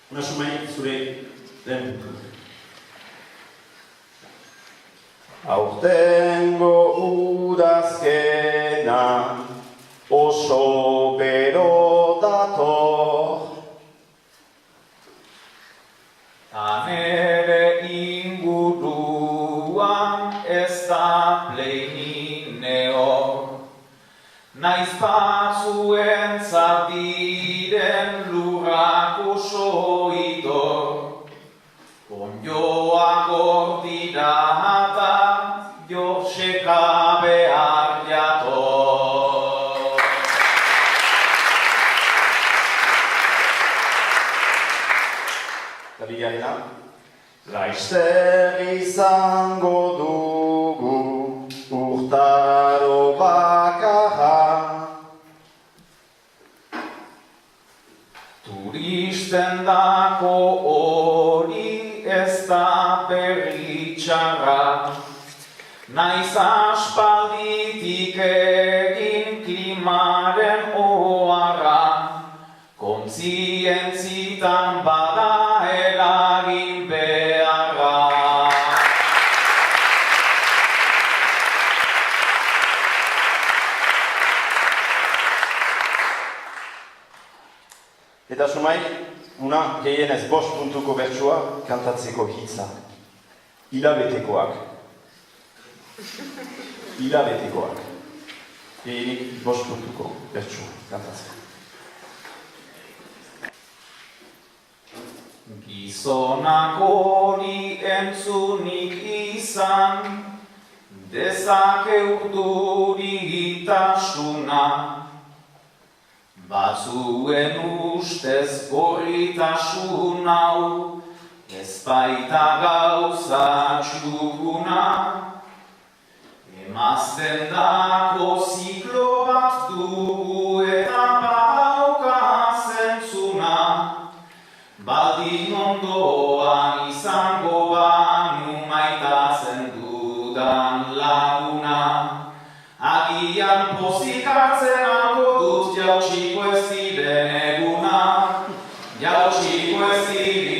Una sumai zure den. Aurtengo udazkena oso bero dator. Ta nere inguruan ez da pleini nehor. Naiz batzuentzat diren lurrak oso idor. Onddoak hor dira eta Joseka behar jator. Eta bigarrena, laster izango dugu urtaro bakarra. Turisten dako hori ez da berri txarra. Naiz aspalditik egin klimaren oharra. Kontzientzitan bada eragin beharra. Eta sumai, una gehienez 5 puntuko bertsua kantatzeko hitza. Hilabetekoak. Hilabetekoak. Gehienik 5 puntuko bertsua kantatzeko. Gizonak hori entzunik izan, dezake urduritasuna. Batzuen ustez gorritasun hau, ez baita gauza txukuna. Emazten dako ziklo bat dugu eta badauka zentzuna. Baldin ondoan izango banu maitatzen dudan laguna. Agian pozik hartzen alko dut jautsiko ez diren eguna. Jautsiko ez diren